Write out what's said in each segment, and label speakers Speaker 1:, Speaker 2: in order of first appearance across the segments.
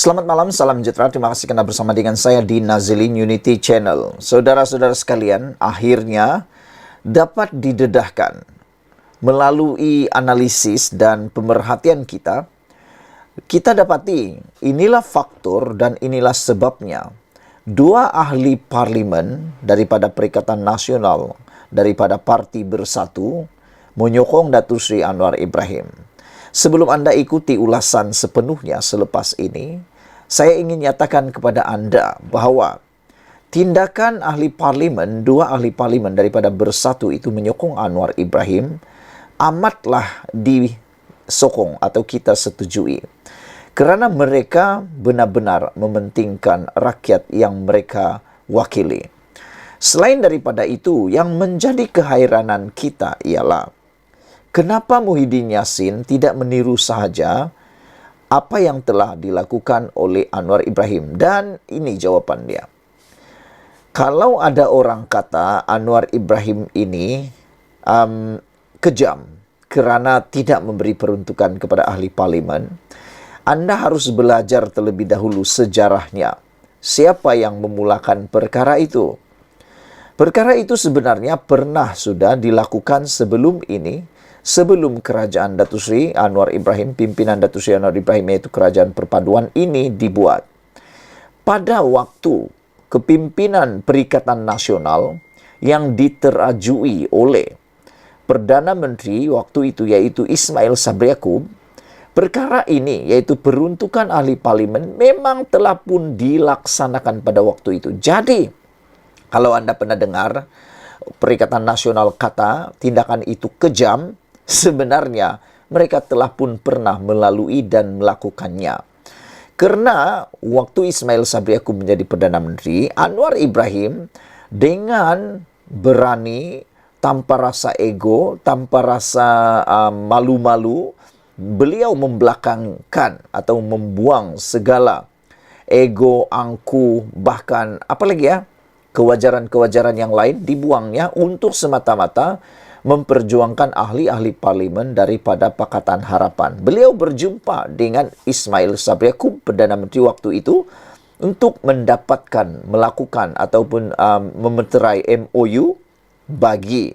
Speaker 1: Selamat malam, salam sejahtera. Terima kasih karena bersama dengan saya di Nazilin Unity Channel. Saudara-saudara sekalian, akhirnya dapat didedahkan melalui analisis dan pemerhatian kita dapati inilah faktor dan inilah sebabnya. Dua ahli parlimen daripada Perikatan Nasional, daripada Parti Bersatu, menyokong Datuk Seri Anwar Ibrahim. Sebelum Anda ikuti ulasan sepenuhnya selepas ini, saya ingin nyatakan kepada Anda bahawa tindakan dua ahli parlimen daripada Bersatu itu menyokong Anwar Ibrahim amatlah disokong atau kita setujui. Kerana mereka benar-benar mementingkan rakyat yang mereka wakili. Selain daripada itu, yang menjadi kehairanan kita ialah kenapa Muhyiddin Yassin tidak meniru sahaja apa yang telah dilakukan oleh Anwar Ibrahim? Dan ini jawapan dia. Kalau ada orang kata Anwar Ibrahim ini kejam kerana tidak memberi peruntukan kepada ahli parlimen, Anda harus belajar terlebih dahulu sejarahnya. Siapa yang memulakan perkara itu? Perkara itu sebenarnya pernah sudah dilakukan sebelum ini, sebelum kerajaan Datuk Seri Anwar Ibrahim, pimpinan Datuk Seri Anwar Ibrahim, iaitu kerajaan perpaduan ini dibuat. Pada waktu kepimpinan Perikatan Nasional yang diterajui oleh Perdana Menteri waktu itu, iaitu Ismail Sabri Yaakob, perkara ini, iaitu peruntukan ahli parlimen, memang telah pun dilaksanakan pada waktu itu. Jadi, kalau Anda pernah dengar Perikatan Nasional kata tindakan itu kejam, sebenarnya mereka telah pun pernah melalui dan melakukannya. Kerana waktu Ismail Sabri Yaakob menjadi Perdana Menteri, Anwar Ibrahim dengan berani, tanpa rasa ego, tanpa rasa malu-malu, beliau membelakangkan atau membuang segala ego, angku, bahkan apalagi kewajaran-kewajaran yang lain dibuangnya untuk semata-mata memperjuangkan ahli-ahli parlimen daripada Pakatan Harapan. Beliau berjumpa dengan Ismail Sabri Yaakob, Perdana Menteri waktu itu, untuk melakukan ataupun memeterai MOU bagi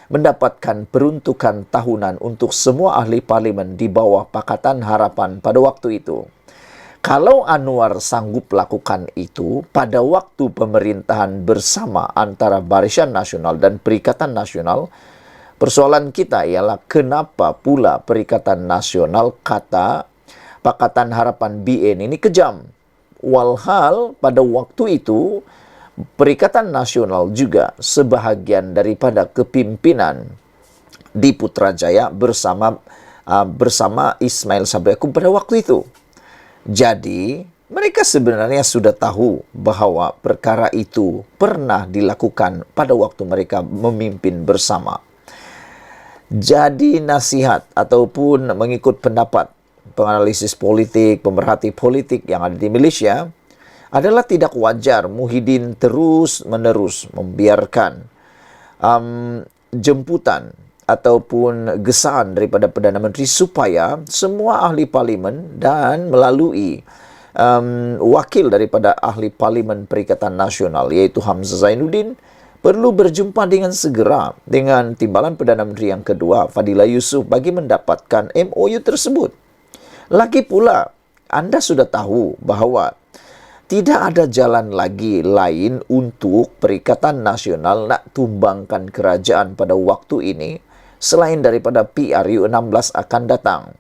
Speaker 1: mendapatkan peruntukan tahunan untuk semua ahli parlimen di bawah Pakatan Harapan pada waktu itu. Kalau Anwar sanggup lakukan itu pada waktu pemerintahan bersama antara Barisan Nasional dan Perikatan Nasional, persoalan kita ialah kenapa pula Perikatan Nasional kata Pakatan Harapan BN ini kejam. Walhal pada waktu itu Perikatan Nasional juga sebahagian daripada kepimpinan di Putrajaya bersama Ismail Sabri Yaakob pada waktu itu. Jadi, mereka sebenarnya sudah tahu bahawa perkara itu pernah dilakukan pada waktu mereka memimpin bersama. Jadi, nasihat ataupun mengikut pendapat penganalisis politik, pemerhati politik yang ada di Malaysia, adalah tidak wajar Muhyiddin terus-menerus membiarkan jemputan ataupun gesaan daripada Perdana Menteri supaya semua ahli parlimen dan melalui wakil daripada ahli parlimen Perikatan Nasional, iaitu Hamzah Zainuddin, perlu berjumpa dengan segera dengan timbalan Perdana Menteri yang kedua, Fadilah Yusof, bagi mendapatkan MOU tersebut. Lagi pula, Anda sudah tahu bahawa tidak ada jalan lagi lain untuk Perikatan Nasional nak tumbangkan kerajaan pada waktu ini selain daripada PRU16 akan datang.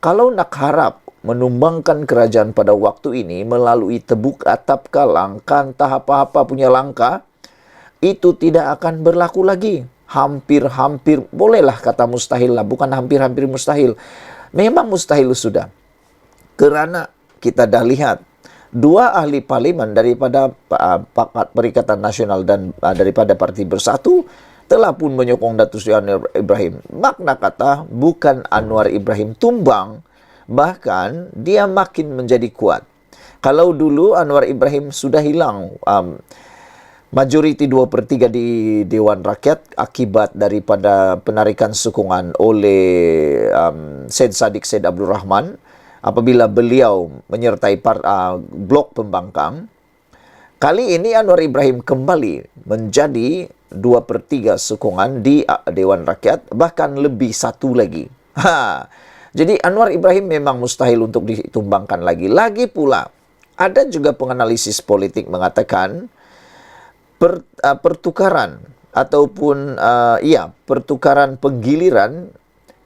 Speaker 1: Kalau nak harap menumbangkan kerajaan pada waktu ini melalui tebuk atap langkah entah apa-apa punya langkah, itu tidak akan berlaku lagi. Hampir-hampir, bolehlah kata mustahil lah, bukan hampir-hampir mustahil. Memang mustahil sudah. Kerana kita dah lihat dua ahli parlimen daripada Perikatan Nasional dan daripada Parti Bersatu telah pun menyokong Datuk Seri Anwar Ibrahim. Makna kata, bukan Anwar Ibrahim tumbang, bahkan dia makin menjadi kuat. Kalau dulu Anwar Ibrahim sudah hilang majoriti 2/3 di Dewan Rakyat akibat daripada penarikan sokongan oleh Syed Saddiq Syed Abdul Rahman, apabila beliau menyertai blok pembangkang. Kali ini Anwar Ibrahim kembali menjadi 2/3 sokongan di Dewan Rakyat, bahkan lebih satu lagi. Jadi Anwar Ibrahim memang mustahil untuk ditumbangkan lagi. Lagi pula, ada juga penganalisis politik mengatakan pertukaran ataupun pertukaran penggiliran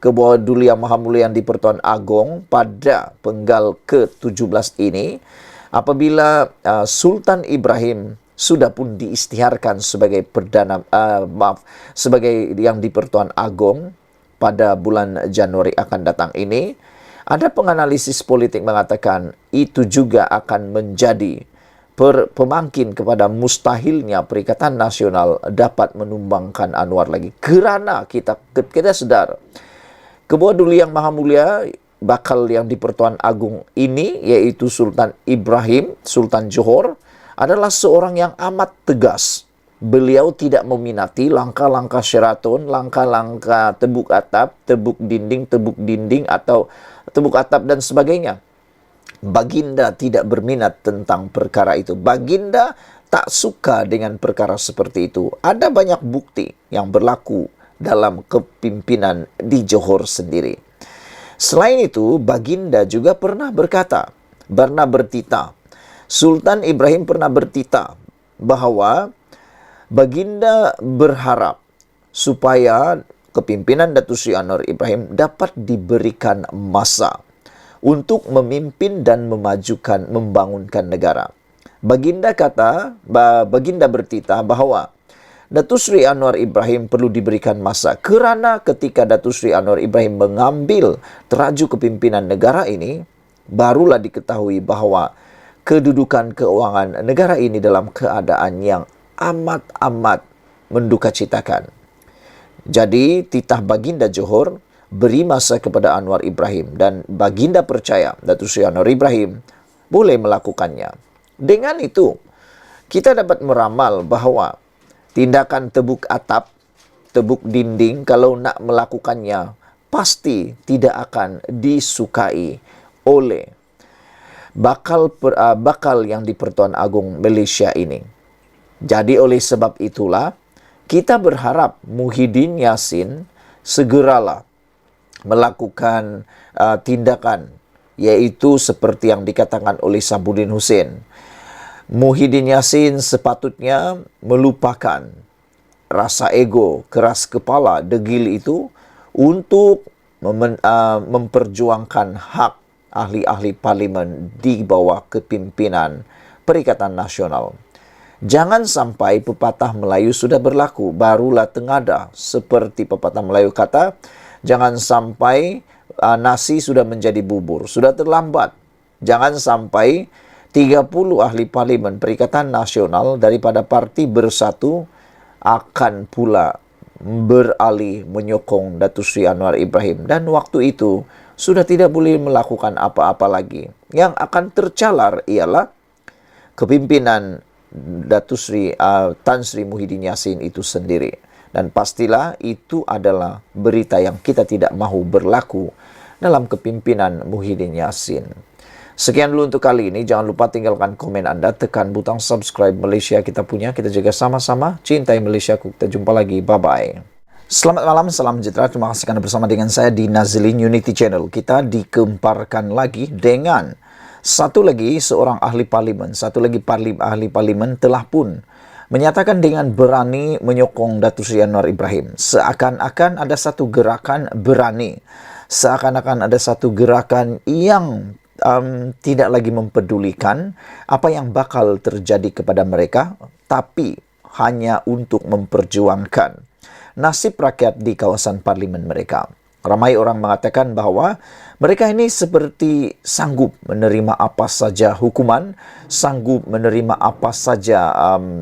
Speaker 1: ke bawah Duli Yang Maha Mulia di Pertuan Agong pada penggal ke-17 ini, apabila Sultan Ibrahim sudah pun diisytiharkan sebagai sebagai yang di Pertuan Agong pada bulan Januari akan datang ini, ada penganalisis politik mengatakan itu juga akan menjadi pemangkin kepada mustahilnya Perikatan Nasional dapat menumbangkan Anwar lagi. Kerana kita sedar, Ketua Duli Yang Maha Mulia bakal yang di Pertuan Agung ini, yaitu Sultan Ibrahim, Sultan Johor, adalah seorang yang amat tegas. Beliau tidak meminati langkah-langkah Sheraton, langkah-langkah tebuk dinding atau tebuk atap dan sebagainya. Baginda tidak berminat tentang perkara itu. Baginda tak suka dengan perkara seperti itu. Ada banyak bukti yang berlaku dalam kepimpinan di Johor sendiri. Selain itu, Baginda juga pernah bertita. Sultan Ibrahim pernah bertita bahwa Baginda berharap supaya kepimpinan Datuk Seri Anwar Ibrahim dapat diberikan masa untuk memimpin dan membangunkan negara. Baginda bertita bahwa Datuk Seri Anwar Ibrahim perlu diberikan masa kerana ketika Datuk Seri Anwar Ibrahim mengambil teraju kepimpinan negara ini, barulah diketahui bahwa kedudukan keuangan negara ini dalam keadaan yang amat mendukacitakan. Jadi, titah Baginda Johor beri masa kepada Anwar Ibrahim dan Baginda percaya Datuk Seri Anwar Ibrahim boleh melakukannya. Dengan itu, kita dapat meramal bahwa tindakan tebuk atap, tebuk dinding, kalau nak melakukannya, pasti tidak akan disukai oleh bakal yang di Pertuan Agong Malaysia ini. Jadi oleh sebab itulah, kita berharap Muhyiddin Yassin segeralah melakukan tindakan, yaitu seperti yang dikatakan oleh Sabudin Hussein. Muhyiddin Yassin sepatutnya melupakan rasa ego, keras kepala, degil itu untuk memperjuangkan hak ahli-ahli parlimen di bawah kepimpinan Perikatan Nasional. Jangan sampai pepatah Melayu sudah berlaku, barulah tengada. Seperti pepatah Melayu kata, jangan sampai nasi sudah menjadi bubur, sudah terlambat. Jangan sampai 30 ahli parlimen Perikatan Nasional daripada Parti Bersatu akan pula beralih menyokong Datuk Seri Anwar Ibrahim. Dan waktu itu sudah tidak boleh melakukan apa-apa lagi. Yang akan tercalar ialah kepimpinan Datuk Seri Tan Sri Muhyiddin Yassin itu sendiri. Dan pastilah itu adalah berita yang kita tidak mahu berlaku dalam kepimpinan Muhyiddin Yassin. Sekian dulu untuk kali ini. Jangan lupa tinggalkan komen Anda, tekan butang subscribe Malaysia kita punya. Kita jaga sama-sama. Cintai Malaysia. Kita jumpa lagi. Bye-bye. Selamat malam, salam sejahtera. Terima kasih kerana bersama dengan saya di Nazilin Unity Channel. Kita dikemparkan lagi dengan satu lagi seorang ahli parlimen, ahli parlimen telah pun menyatakan dengan berani menyokong Datuk Seri Anwar Ibrahim. Seakan-akan ada satu gerakan berani, seakan-akan ada satu gerakan yang tidak lagi mempedulikan apa yang bakal terjadi kepada mereka, tapi hanya untuk memperjuangkan nasib rakyat di kawasan parlimen mereka. Ramai orang mengatakan bahawa mereka ini seperti sanggup menerima apa saja hukuman, sanggup menerima apa saja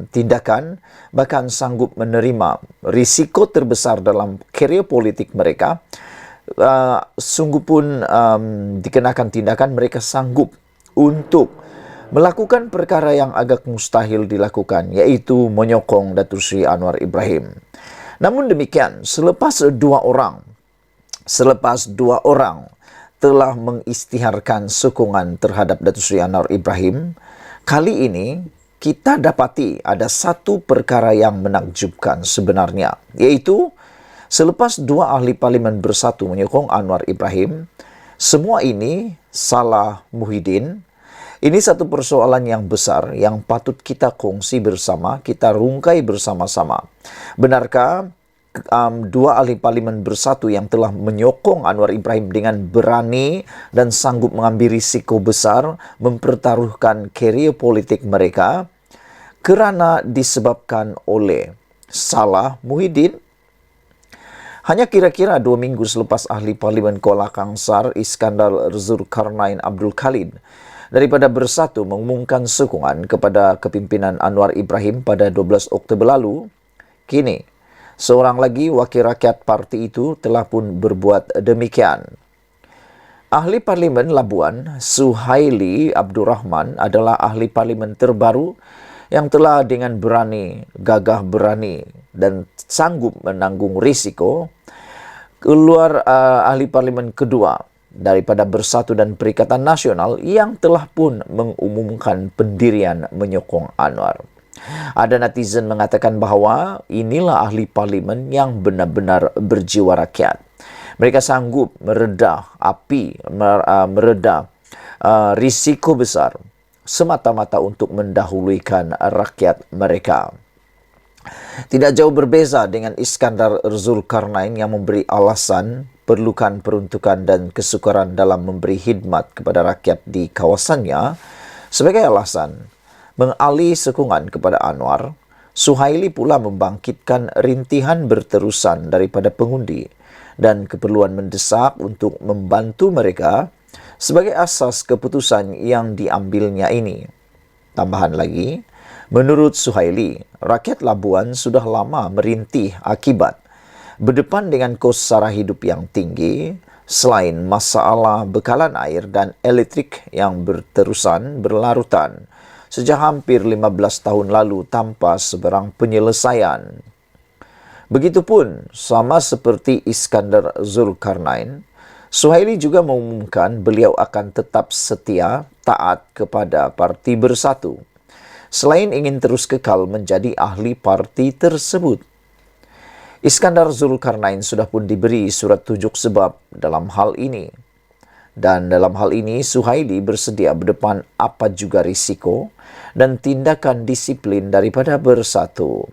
Speaker 1: tindakan, bahkan sanggup menerima risiko terbesar dalam karier politik mereka. Sungguh pun dikenakan tindakan, mereka sanggup untuk melakukan perkara yang agak mustahil dilakukan, yaitu menyokong Datuk Seri Anwar Ibrahim. Namun demikian, selepas dua orang telah mengisytiharkan sokongan terhadap Datuk Seri Anwar Ibrahim, kali ini kita dapati ada satu perkara yang menakjubkan sebenarnya, yaitu selepas dua ahli parlimen bersatu menyokong Anwar Ibrahim, semua ini salah Muhyiddin. Ini satu persoalan yang besar yang patut kita kongsi bersama, kita rungkai bersama-sama. Benarkah dua ahli parlimen bersatu yang telah menyokong Anwar Ibrahim dengan berani dan sanggup mengambil risiko besar mempertaruhkan karier politik mereka kerana disebabkan oleh salah Muhyiddin? Hanya kira-kira 2 minggu selepas ahli parlimen Kuala Kangsar Iskandar Zulkarnain Abdul Khalid daripada bersatu mengumumkan sokongan kepada kepimpinan Anwar Ibrahim pada 12 Oktober lalu, kini seorang lagi wakil rakyat parti itu telah pun berbuat demikian. Ahli Parlimen Labuan, Suhaili Abdul Rahman adalah ahli parlimen terbaru yang telah dengan berani, gagah berani dan sanggup menanggung risiko keluar ahli parlimen kedua daripada Bersatu dan Perikatan Nasional yang telah pun mengumumkan pendirian menyokong Anwar. Ada netizen mengatakan bahawa inilah ahli parlimen yang benar-benar berjiwa rakyat. Mereka sanggup meredah api, meredah risiko besar semata-mata untuk mendahulukan rakyat mereka. Tidak jauh berbeza dengan Iskandar Zulkarnain yang memberi alasan perlukan peruntukan dan kesukaran dalam memberi khidmat kepada rakyat di kawasannya. Sebagai alasan mengalih sokongan kepada Anwar, Suhaili pula membangkitkan rintihan berterusan daripada pengundi dan keperluan mendesak untuk membantu mereka sebagai asas keputusan yang diambilnya ini. Tambahan lagi, menurut Suhaili, rakyat Labuan sudah lama merintih akibat berdepan dengan kos sara hidup yang tinggi, selain masalah bekalan air dan elektrik yang berterusan berlarutan sejak hampir 15 tahun lalu tanpa sebarang penyelesaian. Begitupun sama seperti Iskandar Zulkarnain, Suhaili juga mengumumkan beliau akan tetap setia taat kepada Parti Bersatu, selain ingin terus kekal menjadi ahli parti tersebut. Iskandar Zulkarnain sudah pun diberi surat tunjuk sebab dalam hal ini. Dan dalam hal ini, Suhaili bersedia berdepan apa juga risiko dan tindakan disiplin daripada Bersatu.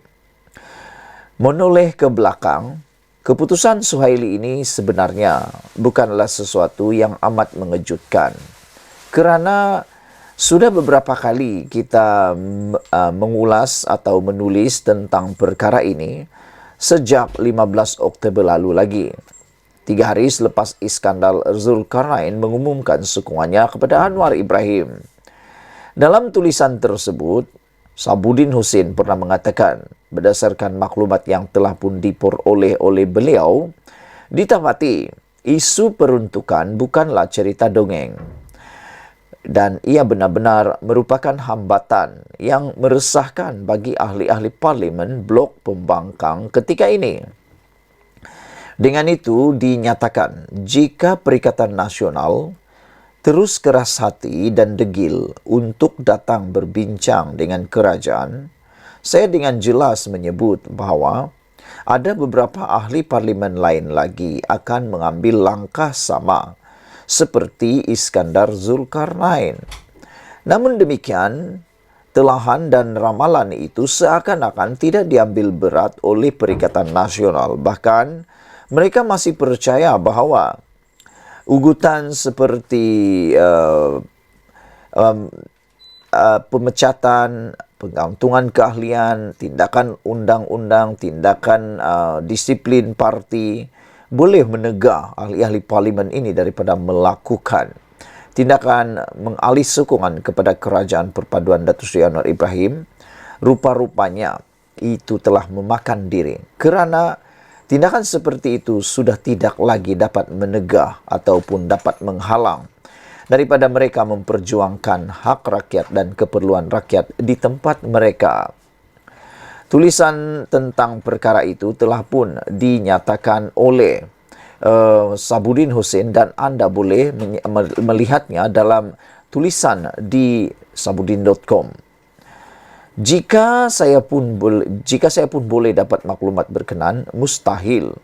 Speaker 1: Menoleh ke belakang, keputusan Suhaili ini sebenarnya bukanlah sesuatu yang amat mengejutkan. Kerana sudah beberapa kali kita mengulas atau menulis tentang perkara ini sejak 15 Oktober lalu lagi. 3 hari selepas Iskandar Zulkarnain mengumumkan sokongannya kepada Anwar Ibrahim. Dalam tulisan tersebut, Sabuddin Hussein pernah mengatakan, berdasarkan maklumat yang telah pun diperoleh oleh beliau, ditapati isu peruntukan bukanlah cerita dongeng. Dan ia benar-benar merupakan hambatan yang meresahkan bagi ahli-ahli parlimen blok pembangkang ketika ini. Dengan itu dinyatakan jika Perikatan Nasional terus keras hati dan degil untuk datang berbincang dengan kerajaan, saya dengan jelas menyebut bahawa ada beberapa ahli parlimen lain lagi akan mengambil langkah sama seperti Iskandar Zulkarnain. Namun demikian, telahan dan ramalan itu seakan-akan tidak diambil berat oleh Perikatan Nasional. Bahkan, mereka masih percaya bahawa ugutan seperti pemecatan, penggantungan keahlian, tindakan undang-undang, tindakan disiplin parti boleh menegah ahli-ahli parlimen ini daripada melakukan tindakan mengalih sokongan kepada kerajaan perpaduan Datuk Seri Anwar Ibrahim. Rupa-rupanya itu telah memakan diri kerana tindakan seperti itu sudah tidak lagi dapat menegah ataupun dapat menghalang daripada mereka memperjuangkan hak rakyat dan keperluan rakyat di tempat mereka. Tulisan tentang perkara itu telah pun dinyatakan oleh Sabudin Hussein, dan Anda boleh melihatnya dalam tulisan di sabudin.com. Jika saya pun boleh dapat maklumat berkenan, mustahil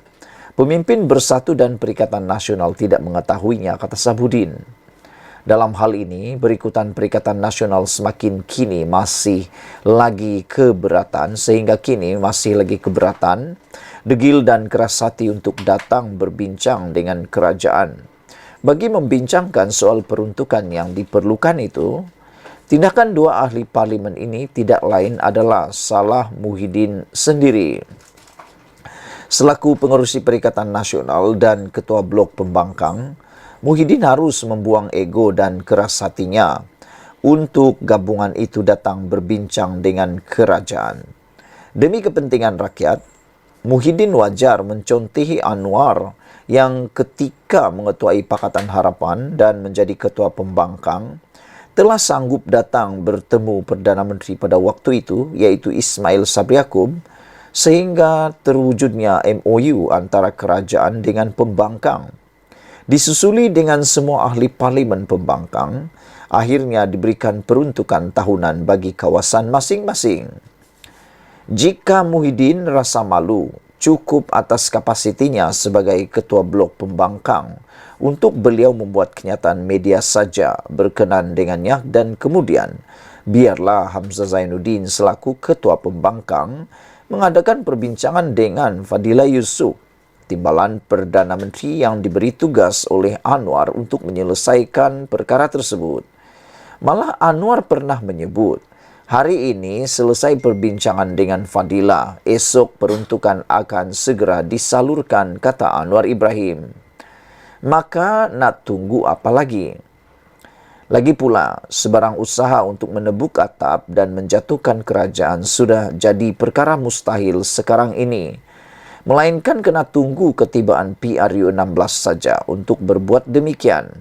Speaker 1: pemimpin Bersatu dan Perikatan Nasional tidak mengetahuinya, kata Sabudin. Dalam hal ini, Berikutan Perikatan Nasional semakin kini masih lagi keberatan, degil dan keras hati untuk datang berbincang dengan kerajaan. Bagi membincangkan soal peruntukan yang diperlukan itu, tindakan dua ahli parlimen ini tidak lain adalah Salah Muhyiddin sendiri. Selaku pengerusi Perikatan Nasional dan Ketua Blok Pembangkang, Muhyiddin harus membuang ego dan keras hatinya untuk gabungan itu datang berbincang dengan kerajaan. Demi kepentingan rakyat, Muhyiddin wajar mencontohi Anwar yang ketika mengetuai Pakatan Harapan dan menjadi Ketua Pembangkang, telah sanggup datang bertemu Perdana Menteri pada waktu itu, yaitu Ismail Sabri Yaakob, sehingga terwujudnya MOU antara kerajaan dengan pembangkang. Disusuli dengan semua ahli parlimen pembangkang, akhirnya diberikan peruntukan tahunan bagi kawasan masing-masing. Jika Muhyiddin rasa malu, cukup atas kapasitinya sebagai Ketua Blok Pembangkang untuk beliau membuat kenyataan media saja berkenan dengannya, dan kemudian biarlah Hamzah Zainuddin selaku Ketua Pembangkang mengadakan perbincangan dengan Fadila Yusuf, timbalan Perdana Menteri yang diberi tugas oleh Anwar untuk menyelesaikan perkara tersebut. Malah Anwar pernah menyebut, hari ini selesai perbincangan dengan Fadila, esok peruntukan akan segera disalurkan, kata Anwar Ibrahim. Maka nak tunggu apa lagi? Lagi pula, sebarang usaha untuk menebuk atap dan menjatuhkan kerajaan sudah jadi perkara mustahil sekarang ini. Melainkan kena tunggu ketibaan PRU16 saja untuk berbuat demikian.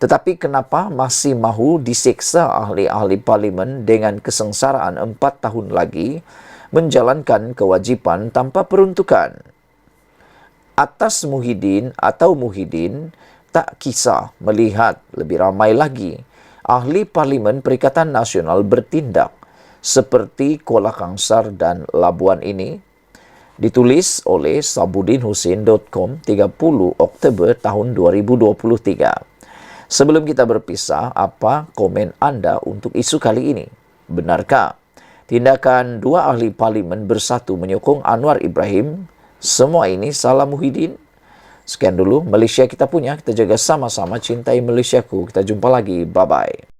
Speaker 1: Tetapi kenapa masih mahu diseksa ahli-ahli parlimen dengan kesengsaraan 4 tahun lagi menjalankan kewajipan tanpa peruntukan? Atas Muhyiddin tak kisah melihat lebih ramai lagi ahli parlimen Perikatan Nasional bertindak seperti Kuala Kangsar dan Labuan ini. Ditulis oleh sabudinhussein.com 30 Oktober tahun 2023. Sebelum kita berpisah, apa komen Anda untuk isu kali ini? Benarkah tindakan dua ahli parlimen Bersatu menyokong Anwar Ibrahim? Semua ini salah Muhyiddin? Sekian dulu Malaysia kita punya. Kita jaga sama-sama, cintai Malaysiaku. Kita jumpa lagi. Bye-bye.